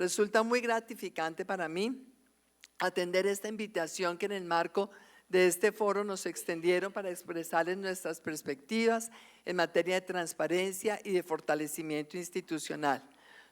Resulta muy gratificante para mí atender esta invitación que en el marco de este foro nos extendieron para expresarles nuestras perspectivas en materia de transparencia y de fortalecimiento institucional.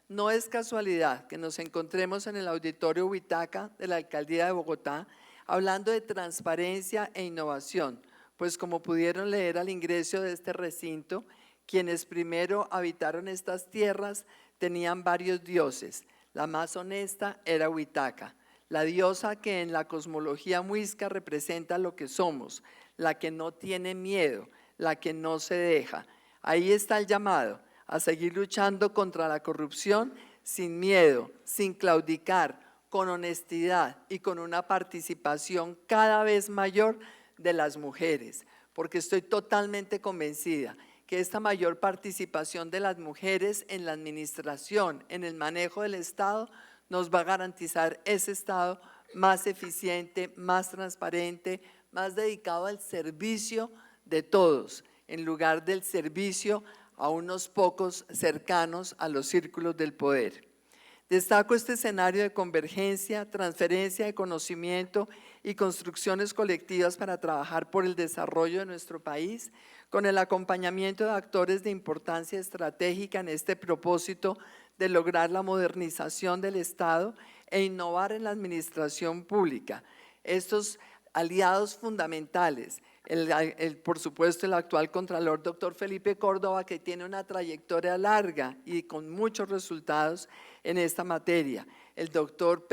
No es casualidad que nos encontremos en el Auditorio Huitaca de la Alcaldía de Bogotá hablando de transparencia e innovación, pues como pudieron leer al ingreso de este recinto, quienes primero habitaron estas tierras tenían varios dioses. La más honesta era Huitaca, la diosa que en la cosmología muisca representa lo que somos, la que no tiene miedo, la que no se deja. Ahí está el llamado a seguir luchando contra la corrupción sin miedo, sin claudicar, con honestidad y con una participación cada vez mayor de las mujeres, porque estoy totalmente convencida que esta mayor participación de las mujeres en la administración, en el manejo del Estado, nos va a garantizar ese Estado más eficiente, más transparente, más dedicado al servicio de todos, en lugar del servicio a unos pocos cercanos a los círculos del poder. Destaco este escenario de convergencia, transferencia de conocimiento y construcciones colectivas para trabajar por el desarrollo de nuestro país, con el acompañamiento de actores de importancia estratégica en este propósito de lograr la modernización del Estado e innovar en la administración pública. Estos aliados fundamentales, por supuesto el actual Contralor, doctor Felipe Córdoba, que tiene una trayectoria larga y con muchos resultados en esta materia. El doctor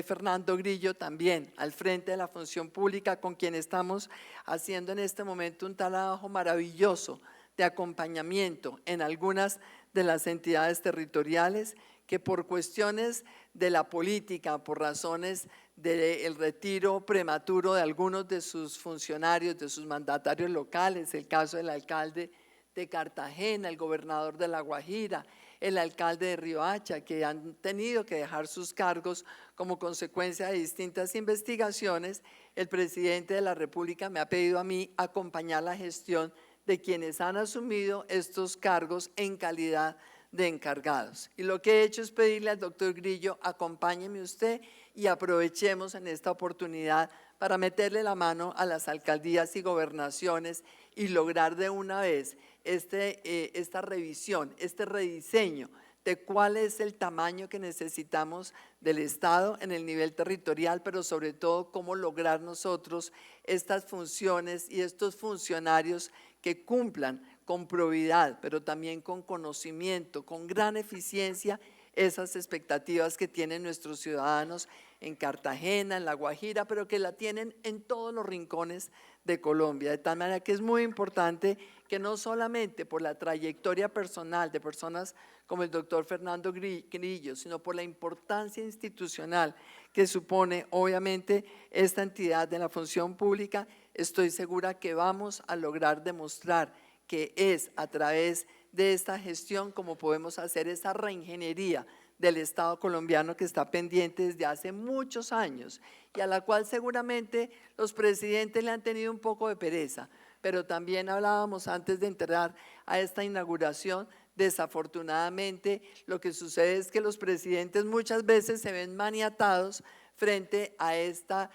Fernando Grillo también al frente de la función pública, con quien estamos haciendo en este momento un trabajo maravilloso de acompañamiento en algunas de las entidades territoriales que por cuestiones de la política, por razones del retiro prematuro de algunos de sus funcionarios, de sus mandatarios locales, el caso del alcalde de Cartagena, el gobernador de La Guajira, el alcalde de Riohacha, que han tenido que dejar sus cargos como consecuencia de distintas investigaciones, el presidente de la República me ha pedido a mí acompañar la gestión de quienes han asumido estos cargos en calidad de encargados. Y lo que he hecho es pedirle al doctor Grillo, acompáñeme usted y aprovechemos en esta oportunidad para meterle la mano a las alcaldías y gobernaciones y lograr de una vez esta revisión, este rediseño de cuál es el tamaño que necesitamos del Estado en el nivel territorial, pero sobre todo cómo lograr nosotros estas funciones y estos funcionarios que cumplan con probidad, pero también con conocimiento, con gran eficiencia, esas expectativas que tienen nuestros ciudadanos en Cartagena, en La Guajira, pero que la tienen en todos los rincones de Colombia, de tal manera que es muy importante que no solamente por la trayectoria personal de personas como el doctor Fernando Grillo, sino por la importancia institucional que supone obviamente esta entidad de la función pública, estoy segura que vamos a lograr demostrar que es a través de esta gestión como podemos hacer esa reingeniería del Estado colombiano que está pendiente desde hace muchos años y a la cual seguramente los presidentes le han tenido un poco de pereza, pero también hablábamos antes de entrar a esta inauguración, desafortunadamente lo que sucede es que los presidentes muchas veces se ven maniatados frente a esta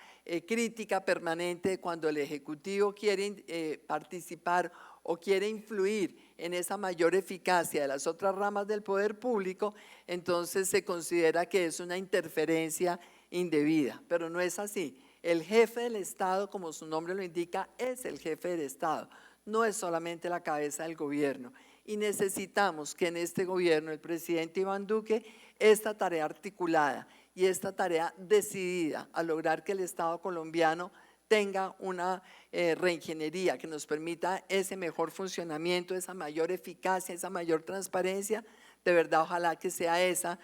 crítica permanente cuando el Ejecutivo quiere participar o quiere influir en esa mayor eficacia de las otras ramas del poder público, entonces se considera que es una interferencia indebida, pero no es así. El jefe del Estado, como su nombre lo indica, es el jefe del Estado, no es solamente la cabeza del gobierno. Y necesitamos que en este gobierno, el presidente Iván Duque, esta tarea articulada y esta tarea decidida a lograr que el Estado colombiano tenga una reingeniería que nos permita ese mejor funcionamiento, esa mayor eficacia, esa mayor transparencia, de verdad ojalá que sea esa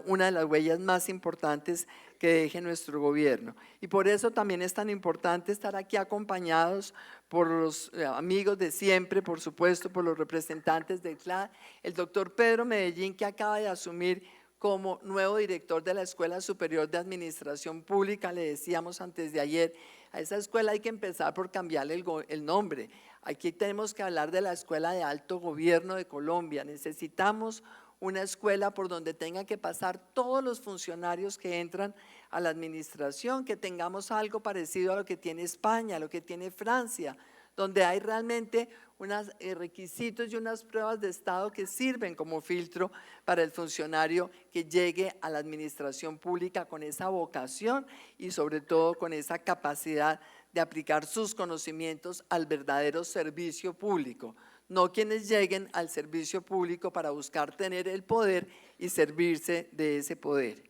una de las huellas más importantes que deje nuestro gobierno. Y por eso también es tan importante estar aquí acompañados por los amigos de siempre, por supuesto, por los representantes del CLAD, el doctor Pedro Medellín, que acaba de asumir como nuevo director de la Escuela Superior de Administración Pública. Le decíamos antes de ayer, a esa escuela hay que empezar por cambiarle el nombre. Aquí tenemos que hablar de la Escuela de Alto Gobierno de Colombia. Necesitamos una escuela por donde tengan que pasar todos los funcionarios que entran a la administración, que tengamos algo parecido a lo que tiene España, a lo que tiene Francia, donde hay realmente unos requisitos y unas pruebas de estado que sirven como filtro para el funcionario que llegue a la administración pública con esa vocación y sobre todo con esa capacidad de aplicar sus conocimientos al verdadero servicio público, no quienes lleguen al servicio público para buscar tener el poder y servirse de ese poder.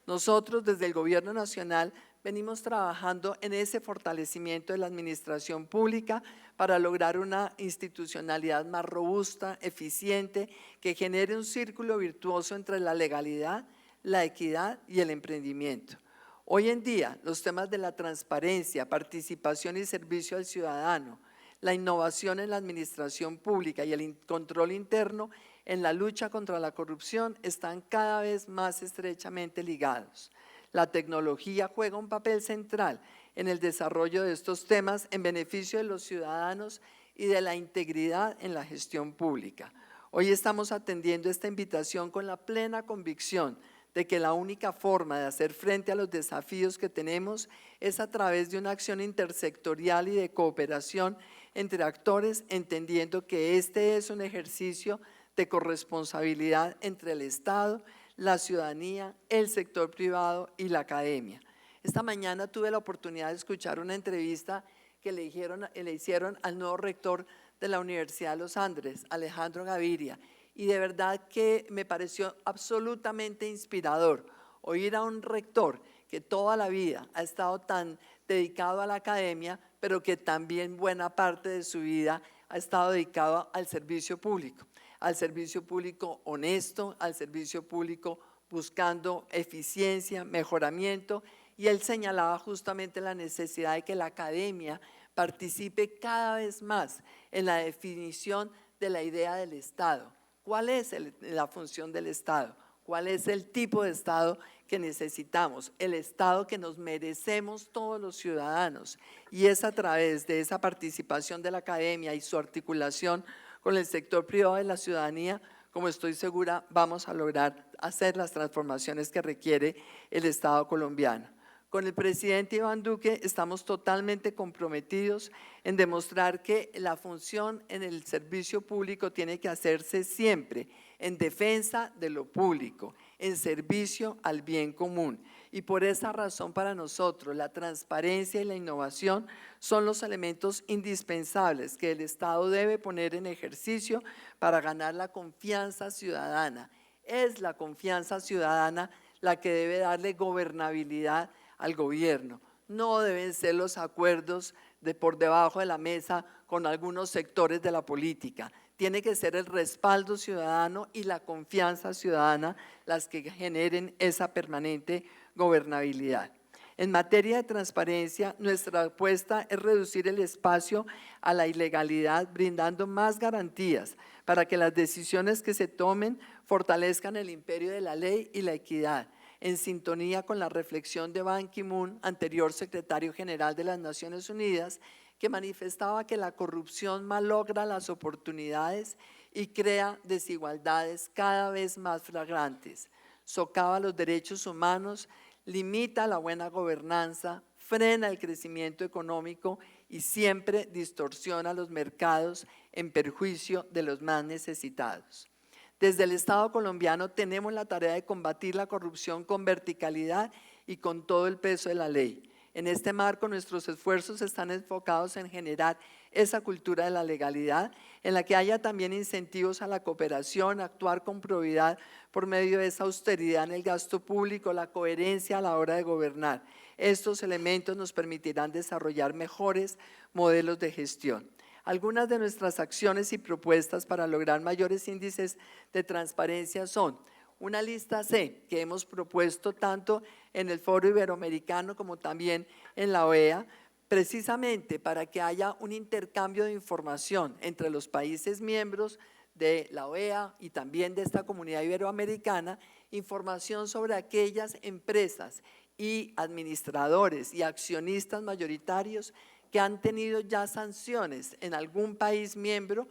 Nosotros desde el Gobierno Nacional venimos trabajando en ese fortalecimiento de la administración pública para lograr una institucionalidad más robusta, eficiente, que genere un círculo virtuoso entre la legalidad, la equidad y el emprendimiento. Hoy en día, los temas de la transparencia, participación y servicio al ciudadano, la innovación en la administración pública y el control interno en la lucha contra la corrupción están cada vez más estrechamente ligados. La tecnología juega un papel central en el desarrollo de estos temas en beneficio de los ciudadanos y de la integridad en la gestión pública. Hoy estamos atendiendo esta invitación con la plena convicción de que la única forma de hacer frente a los desafíos que tenemos es a través de una acción intersectorial y de cooperación entre actores, entendiendo que este es un ejercicio de corresponsabilidad entre el Estado, la ciudadanía, el sector privado y la academia. Esta mañana tuve la oportunidad de escuchar una entrevista que le hicieron al nuevo rector de la Universidad de los Andes, Alejandro Gaviria, y de verdad que me pareció absolutamente inspirador oír a un rector que toda la vida ha estado tan dedicado a la academia, pero que también buena parte de su vida ha estado dedicado al servicio público honesto, al servicio público buscando eficiencia, mejoramiento, y él señalaba justamente la necesidad de que la academia participe cada vez más en la definición de la idea del Estado. ¿Cuál es la función del Estado? ¿Cuál es el tipo de Estado que necesitamos? El Estado que nos merecemos todos los ciudadanos, y es a través de esa participación de la academia y su articulación con el sector privado de la ciudadanía, como estoy segura, vamos a lograr hacer las transformaciones que requiere el Estado colombiano. Con el presidente Iván Duque estamos totalmente comprometidos en demostrar que la función en el servicio público tiene que hacerse siempre en defensa de lo público, en servicio al bien común. Y por esa razón para nosotros la transparencia y la innovación son los elementos indispensables que el Estado debe poner en ejercicio para ganar la confianza ciudadana. Es la confianza ciudadana la que debe darle gobernabilidad al gobierno. No deben ser los acuerdos de por debajo de la mesa con algunos sectores de la política. Tiene que ser el respaldo ciudadano y la confianza ciudadana las que generen esa permanente gobernabilidad. En materia de transparencia, nuestra apuesta es reducir el espacio a la ilegalidad, brindando más garantías para que las decisiones que se tomen fortalezcan el imperio de la ley y la equidad, en sintonía con la reflexión de Ban Ki-moon, anterior secretario general de las Naciones Unidas, que manifestaba que la corrupción malogra las oportunidades y crea desigualdades cada vez más flagrantes, socava los derechos humanos, limita la buena gobernanza, frena el crecimiento económico y siempre distorsiona los mercados en perjuicio de los más necesitados. Desde el Estado colombiano tenemos la tarea de combatir la corrupción con verticalidad y con todo el peso de la ley. En este marco, nuestros esfuerzos están enfocados en generar esa cultura de la legalidad, en la que haya también incentivos a la cooperación, actuar con probidad por medio de esa austeridad en el gasto público, la coherencia a la hora de gobernar. Estos elementos nos permitirán desarrollar mejores modelos de gestión. Algunas de nuestras acciones y propuestas para lograr mayores índices de transparencia son una lista C que hemos propuesto tanto en el Foro Iberoamericano como también en la OEA, precisamente para que haya un intercambio de información entre los países miembros de la OEA y también de esta comunidad iberoamericana, información sobre aquellas empresas y administradores y accionistas mayoritarios que han tenido ya sanciones en algún país miembro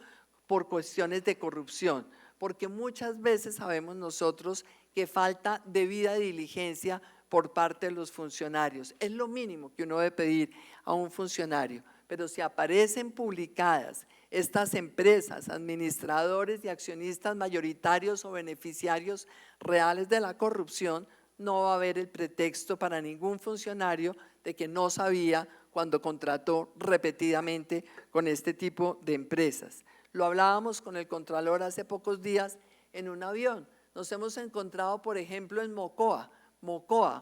por cuestiones de corrupción, porque muchas veces sabemos nosotros que falta debida diligencia por parte de los funcionarios. Es lo mínimo que uno debe pedir a un funcionario, pero si aparecen publicadas estas empresas, administradores y accionistas mayoritarios o beneficiarios reales de la corrupción, no va a haber el pretexto para ningún funcionario de que no sabía cuando contrató repetidamente con este tipo de empresas. Lo hablábamos con el Contralor hace pocos días en un avión. Nos hemos encontrado, por ejemplo, en Mocoa,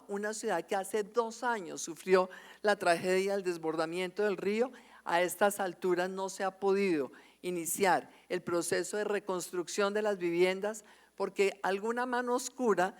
una ciudad que hace 2 años sufrió la tragedia del desbordamiento del río. A estas alturas no se ha podido iniciar el proceso de reconstrucción de las viviendas porque alguna mano oscura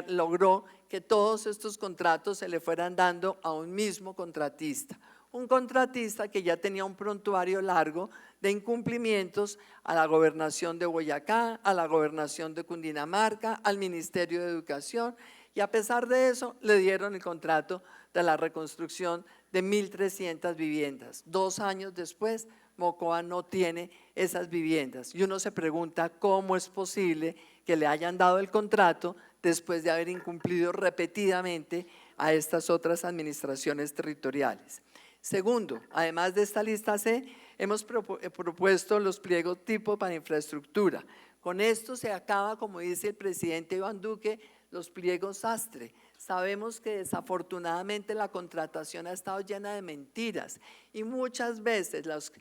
logró que todos estos contratos se le fueran dando a un mismo contratista. Un contratista que ya tenía un prontuario largo de incumplimientos a la gobernación de Boyacá, a la gobernación de Cundinamarca, al Ministerio de Educación, y a pesar de eso le dieron el contrato de la reconstrucción de 1.300 viviendas. 2 años después, Mocoa no tiene esas viviendas y uno se pregunta cómo es posible que le hayan dado el contrato después de haber incumplido repetidamente a estas otras administraciones territoriales. Segundo, además de esta lista C, hemos propuesto los pliegos tipo para infraestructura. Con esto se acaba, como dice el presidente Iván Duque, los pliegos sastre. Sabemos que desafortunadamente la contratación ha estado llena de mentiras y muchas veces las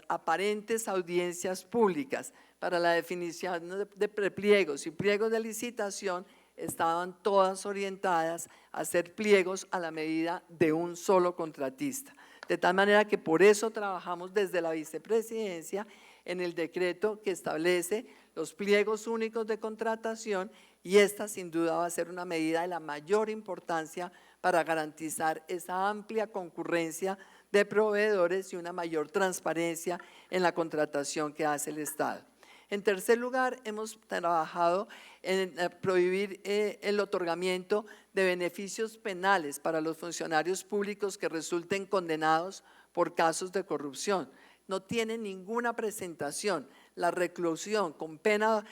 aparentes audiencias públicas para la definición de pliegos y pliegos de licitación estaban todas orientadas a hacer pliegos a la medida de un solo contratista. De tal manera que por eso trabajamos desde la vicepresidencia en el decreto que establece los pliegos únicos de contratación, y esta sin duda va a ser una medida de la mayor importancia para garantizar esa amplia concurrencia de proveedores y una mayor transparencia en la contratación que hace el Estado. En tercer lugar, hemos trabajado en prohibir el otorgamiento de beneficios penales para los funcionarios públicos que resulten condenados por casos de corrupción. No tiene ninguna presentación la reclusión con pena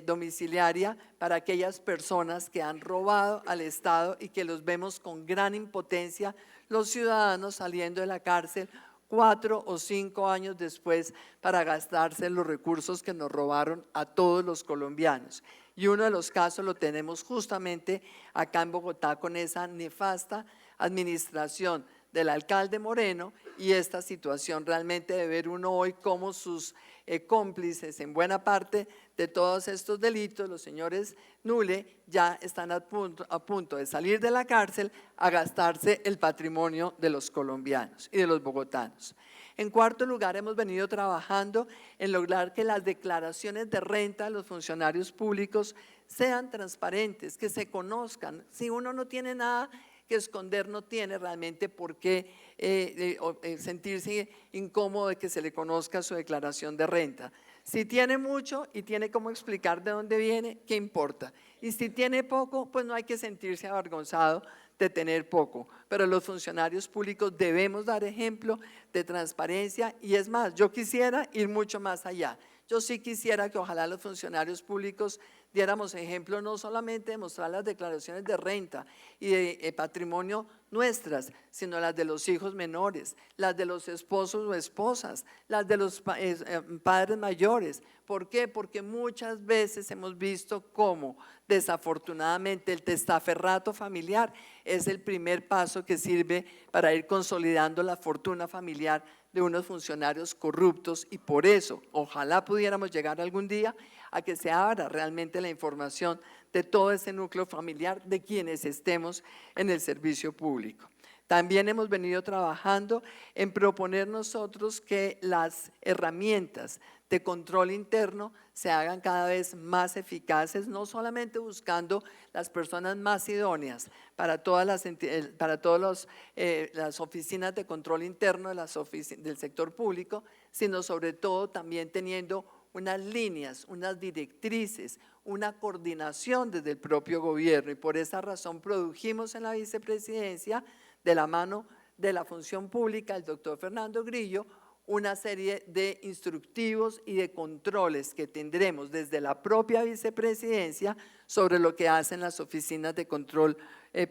domiciliaria para aquellas personas que han robado al Estado y que los vemos con gran impotencia, los ciudadanos saliendo de la cárcel 4 o 5 años después para gastarse los recursos que nos robaron a todos los colombianos. Y uno de los casos lo tenemos justamente acá en Bogotá con esa nefasta administración del alcalde Moreno, y esta situación realmente de ver uno hoy cómo sus cómplices en buena parte de todos estos delitos, los señores Nule, ya están a punto de salir de la cárcel a gastarse el patrimonio de los colombianos y de los bogotanos. En cuarto lugar, hemos venido trabajando en lograr que las declaraciones de renta de los funcionarios públicos sean transparentes, que se conozcan. Si uno no tiene nada que esconder, no tiene realmente por qué sentirse incómodo de que se le conozca su declaración de renta. Si tiene mucho y tiene cómo explicar de dónde viene, ¿qué importa? Y si tiene poco, pues no hay que sentirse avergonzado de tener poco, pero los funcionarios públicos debemos dar ejemplo de transparencia, y es más, yo quisiera ir mucho más allá. Yo sí quisiera que ojalá los funcionarios públicos diéramos ejemplo no solamente de mostrar las declaraciones de renta y de patrimonio nuestras, sino las de los hijos menores, las de los esposos o esposas, las de los padres mayores. ¿Por qué? Porque muchas veces hemos visto cómo desafortunadamente el testaferrato familiar es el primer paso que sirve para ir consolidando la fortuna familiar de unos funcionarios corruptos, y por eso ojalá pudiéramos llegar algún día a que se abra realmente la información de todo ese núcleo familiar de quienes estemos en el servicio público. También hemos venido trabajando en proponer nosotros que las herramientas de control interno se hagan cada vez más eficaces, no solamente buscando las personas más idóneas para todas las oficinas de control interno del sector público, sino sobre todo también teniendo unas líneas, unas directrices, una coordinación desde el propio gobierno, y por esa razón produjimos en la vicepresidencia, de la mano de la función pública, el doctor Fernando Grillo, una serie de instructivos y de controles que tendremos desde la propia vicepresidencia sobre lo que hacen las oficinas de control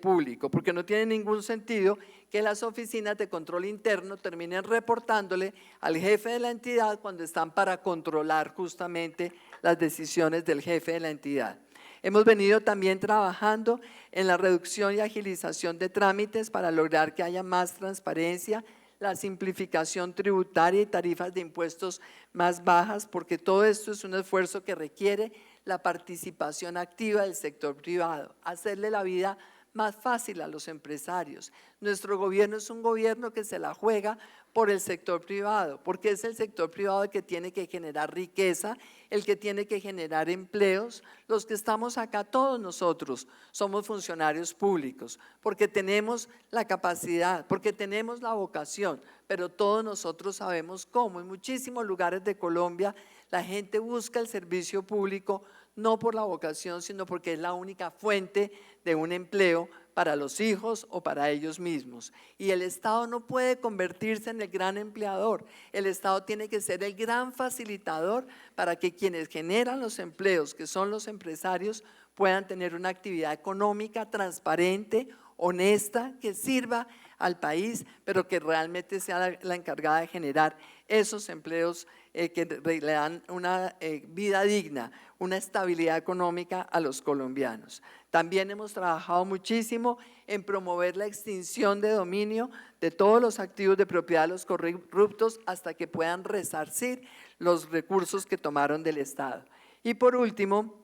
público, porque no tiene ningún sentido que las oficinas de control interno terminen reportándole al jefe de la entidad cuando están para controlar justamente las decisiones del jefe de la entidad. Hemos venido también trabajando en la reducción y agilización de trámites para lograr que haya más transparencia, la simplificación tributaria y tarifas de impuestos más bajas, porque todo esto es un esfuerzo que requiere la participación activa del sector privado, hacerle la vida más fácil a los empresarios. Nuestro gobierno es un gobierno que se la juega por el sector privado, porque es el sector privado el que tiene que generar riqueza, el que tiene que generar empleos. Los que estamos acá, todos nosotros somos funcionarios públicos, porque tenemos la capacidad, porque tenemos la vocación, pero todos nosotros sabemos cómo. En muchísimos lugares de Colombia la gente busca el servicio público no por la vocación, sino porque es la única fuente de un empleo para los hijos o para ellos mismos. Y el Estado no puede convertirse en el gran empleador, el Estado tiene que ser el gran facilitador para que quienes generan los empleos, que son los empresarios, puedan tener una actividad económica transparente, honesta, que sirva al país, pero que realmente sea la encargada de generar esos empleos que le dan una vida digna, una estabilidad económica a los colombianos. También hemos trabajado muchísimo en promover la extinción de dominio de todos los activos de propiedad de los corruptos hasta que puedan resarcir los recursos que tomaron del Estado. Y por último,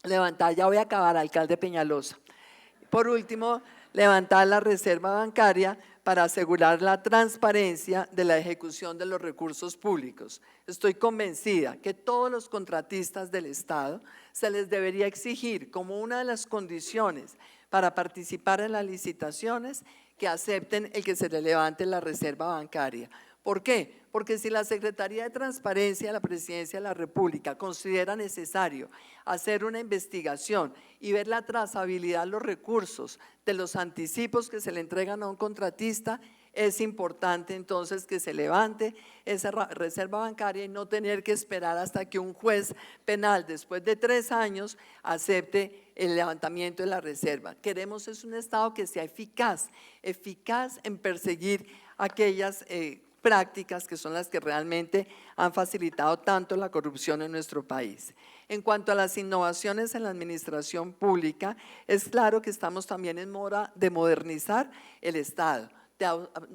levantar, ya voy a acabar, alcalde Peñalosa. Por último, levantar la reserva bancaria para asegurar la transparencia de la ejecución de los recursos públicos. Estoy convencida que todos los contratistas del Estado se les debería exigir como una de las condiciones para participar en las licitaciones que acepten el que se le levante la reserva bancaria. ¿Por qué? Porque si la Secretaría de Transparencia de la Presidencia de la República considera necesario hacer una investigación y ver la trazabilidad de los recursos, de los anticipos que se le entregan a un contratista, es importante entonces que se levante esa reserva bancaria y no tener que esperar hasta que un juez penal después de 3 años acepte el levantamiento de la reserva. Queremos es un Estado que sea eficaz en perseguir aquellas prácticas que son las que realmente han facilitado tanto la corrupción en nuestro país. En cuanto a las innovaciones en la administración pública, es claro que estamos también en mora de modernizar el Estado, de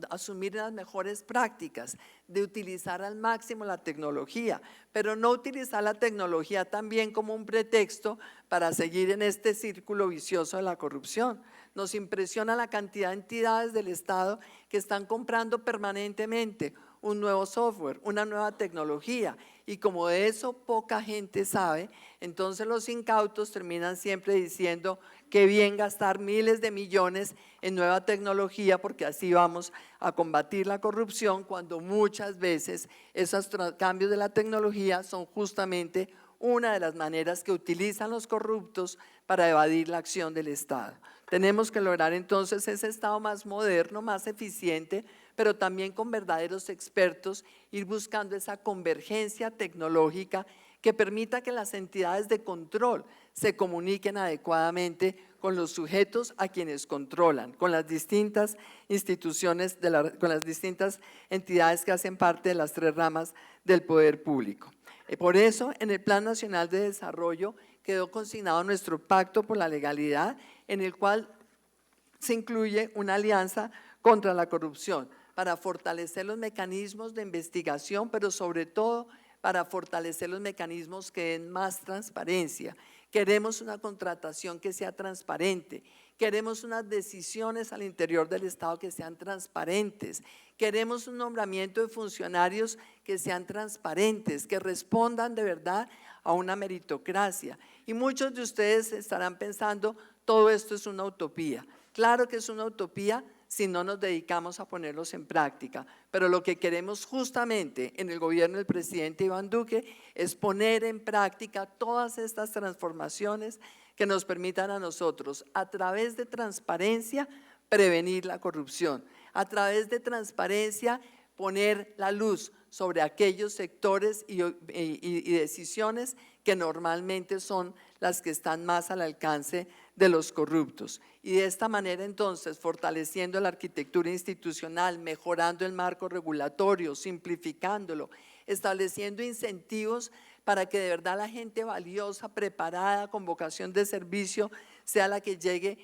asumir las mejores prácticas, de utilizar al máximo la tecnología, pero no utilizar la tecnología también como un pretexto para seguir en este círculo vicioso de la corrupción. Nos impresiona la cantidad de entidades del Estado que están comprando permanentemente un nuevo software, una nueva tecnología, y como de eso poca gente sabe, entonces los incautos terminan siempre diciendo que bien gastar miles de millones en nueva tecnología porque así vamos a combatir la corrupción, cuando muchas veces esos cambios de la tecnología son justamente una de las maneras que utilizan los corruptos para evadir la acción del Estado. Tenemos que lograr entonces ese Estado más moderno, más eficiente, pero también con verdaderos expertos, ir buscando esa convergencia tecnológica que permita que las entidades de control se comuniquen adecuadamente con los sujetos a quienes controlan, con las distintas instituciones, con las distintas entidades que hacen parte de las 3 ramas del poder público. Por eso, en el Plan Nacional de Desarrollo quedó consignado nuestro pacto por la legalidad, en el cual se incluye una alianza contra la corrupción para fortalecer los mecanismos de investigación, pero sobre todo para fortalecer los mecanismos que den más transparencia. Queremos una contratación que sea transparente, queremos unas decisiones al interior del Estado que sean transparentes, queremos un nombramiento de funcionarios que sean transparentes, que respondan de verdad a una meritocracia. Y muchos de ustedes estarán pensando, todo esto es una utopía. Claro que es una utopía si no nos dedicamos a ponerlos en práctica, pero lo que queremos justamente en el gobierno del presidente Iván Duque es poner en práctica todas estas transformaciones que nos permitan a nosotros, a través de transparencia, prevenir la corrupción, a través de transparencia, poner la luz sobre aquellos sectores y decisiones que normalmente son las que están más al alcance de los corruptos. Y de esta manera entonces, fortaleciendo la arquitectura institucional, mejorando el marco regulatorio, simplificándolo, estableciendo incentivos para que de verdad la gente valiosa, preparada, con vocación de servicio, sea la que llegue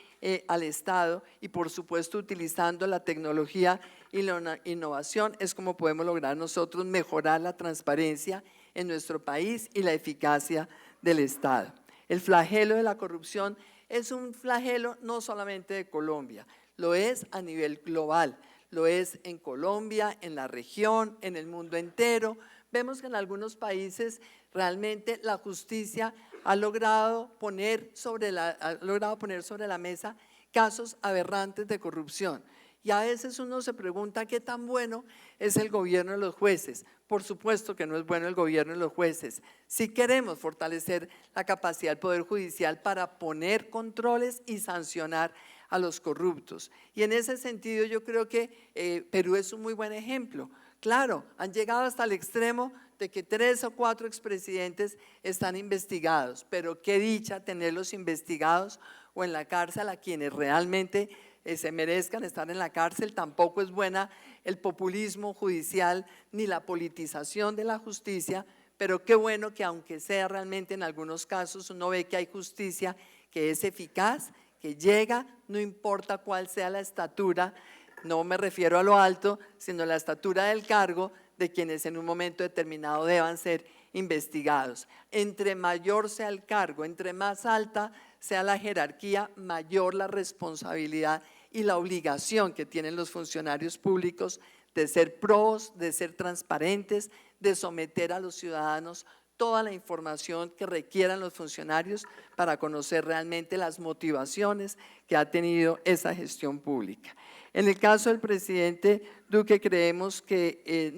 al Estado, y por supuesto utilizando la tecnología y la innovación, es como podemos lograr nosotros mejorar la transparencia en nuestro país y la eficacia del Estado. El flagelo de la corrupción es un flagelo no solamente de Colombia, lo es a nivel global, lo es en Colombia, en la región, en el mundo entero. Vemos que en algunos países realmente la justicia ha logrado poner sobre la mesa casos aberrantes de corrupción. Y a veces uno se pregunta qué tan bueno es el gobierno de los jueces. Por supuesto que no es bueno el gobierno de los jueces. Si queremos fortalecer la capacidad del Poder Judicial para poner controles y sancionar a los corruptos. Y en ese sentido yo creo que Perú es un muy buen ejemplo. Claro, han llegado hasta el extremo de que 3 o 4 expresidentes están investigados, pero qué dicha tenerlos investigados o en la cárcel a quienes realmente se merezcan estar en la cárcel. Tampoco es buena el populismo judicial ni la politización de la justicia, pero qué bueno que aunque sea realmente en algunos casos uno ve que hay justicia que es eficaz, que llega, no importa cuál sea la estatura, no me refiero a lo alto, sino a la estatura del cargo de quienes en un momento determinado deban ser investigados. Entre mayor sea el cargo, entre más alta sea la jerarquía, mayor la responsabilidad y la obligación que tienen los funcionarios públicos de ser probos, de ser transparentes, de someter a los ciudadanos toda la información que requieran los funcionarios para conocer realmente las motivaciones que ha tenido esa gestión pública. En el caso del presidente Duque, creemos que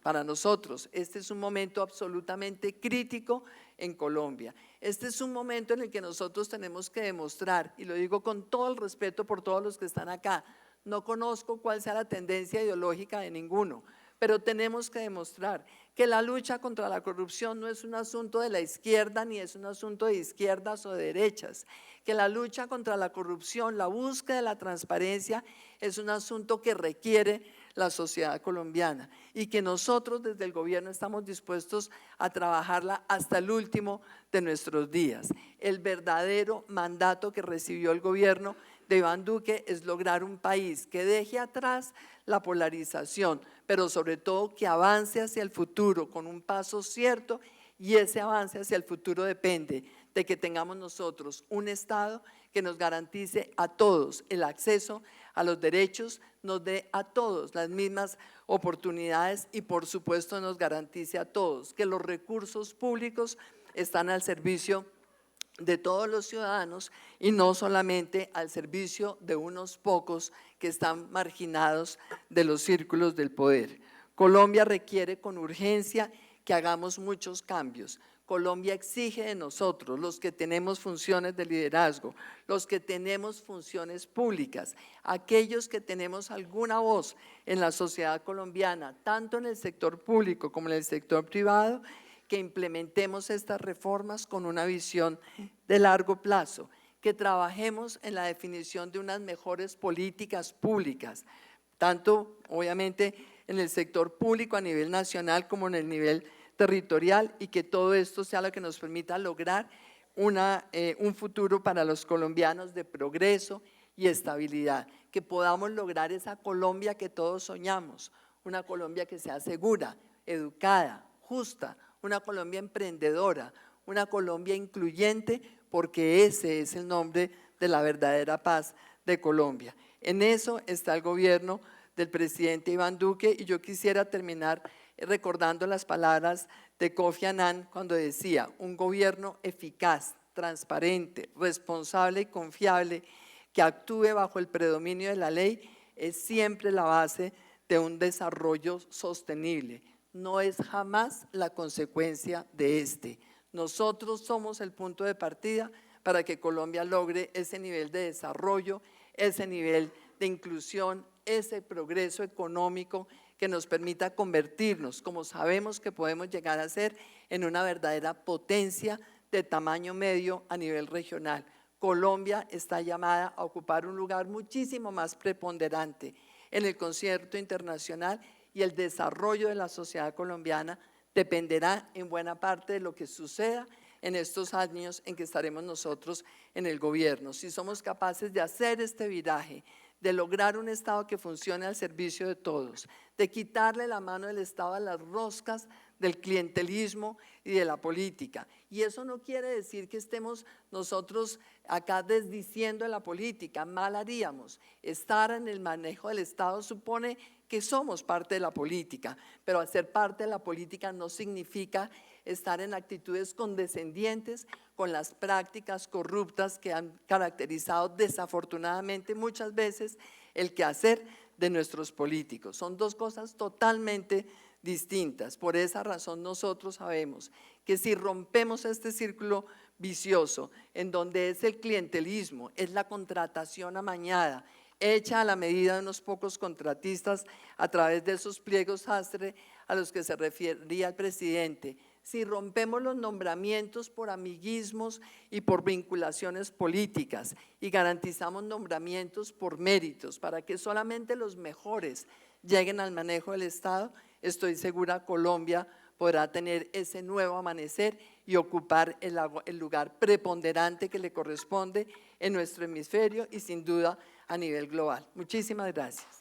para nosotros este es un momento absolutamente crítico en Colombia. Este es un momento en el que nosotros tenemos que demostrar, y lo digo con todo el respeto por todos los que están acá, no conozco cuál sea la tendencia ideológica de ninguno, pero tenemos que demostrar que la lucha contra la corrupción no es un asunto de la izquierda ni es un asunto de izquierdas o de derechas, que la lucha contra la corrupción, la búsqueda de la transparencia es un asunto que requiere la sociedad colombiana y que nosotros desde el gobierno estamos dispuestos a trabajarla hasta el último de nuestros días. El verdadero mandato que recibió el gobierno de Iván Duque es lograr un país que deje atrás la polarización, pero sobre todo que avance hacia el futuro con un paso cierto, y ese avance hacia el futuro depende de que tengamos nosotros un Estado que nos garantice a todos el acceso a los derechos, nos dé a todos las mismas oportunidades y por supuesto nos garantice a todos que los recursos públicos están al servicio de todos los ciudadanos y no solamente al servicio de unos pocos que están marginados de los círculos del poder. Colombia requiere con urgencia que hagamos muchos cambios. Colombia exige de nosotros, los que tenemos funciones de liderazgo, los que tenemos funciones públicas, aquellos que tenemos alguna voz en la sociedad colombiana, tanto en el sector público como en el sector privado, que implementemos estas reformas con una visión de largo plazo, que trabajemos en la definición de unas mejores políticas públicas, tanto obviamente en el sector público a nivel nacional como en el nivel territorial, y que todo esto sea lo que nos permita lograr un futuro para los colombianos de progreso y estabilidad, que podamos lograr esa Colombia que todos soñamos, una Colombia que sea segura, educada, justa, una Colombia emprendedora, una Colombia incluyente, porque ese es el nombre de la verdadera paz de Colombia. En eso está el gobierno del presidente Iván Duque, y yo quisiera terminar recordando las palabras de Kofi Annan cuando decía: un gobierno eficaz, transparente, responsable y confiable que actúe bajo el predominio de la ley es siempre la base de un desarrollo sostenible, no es jamás la consecuencia de este. Nosotros somos el punto de partida para que Colombia logre ese nivel de desarrollo, ese nivel de inclusión, ese progreso económico que nos permita convertirnos, como sabemos que podemos llegar a ser, en una verdadera potencia de tamaño medio a nivel regional. Colombia está llamada a ocupar un lugar muchísimo más preponderante en el concierto internacional, y el desarrollo de la sociedad colombiana dependerá en buena parte de lo que suceda en estos años en que estaremos nosotros en el gobierno. Si somos capaces de hacer este viraje, de lograr un Estado que funcione al servicio de todos, de quitarle la mano del Estado a las roscas del clientelismo y de la política. Y eso no quiere decir que estemos nosotros acá desdiciendo de la política, mal haríamos. Estar en el manejo del Estado supone que somos parte de la política, pero hacer parte de la política no significa estar en actitudes condescendientes con las prácticas corruptas que han caracterizado desafortunadamente muchas veces el quehacer de nuestros políticos. Son dos cosas totalmente distintas. Por esa razón nosotros sabemos que si rompemos este círculo vicioso en donde es el clientelismo, es la contratación amañada, hecha a la medida de unos pocos contratistas a través de esos pliegos sastre a los que se refería el presidente, si rompemos los nombramientos por amiguismos y por vinculaciones políticas y garantizamos nombramientos por méritos para que solamente los mejores lleguen al manejo del Estado, estoy segura Colombia podrá tener ese nuevo amanecer y ocupar el lugar preponderante que le corresponde en nuestro hemisferio y sin duda a nivel global. Muchísimas gracias.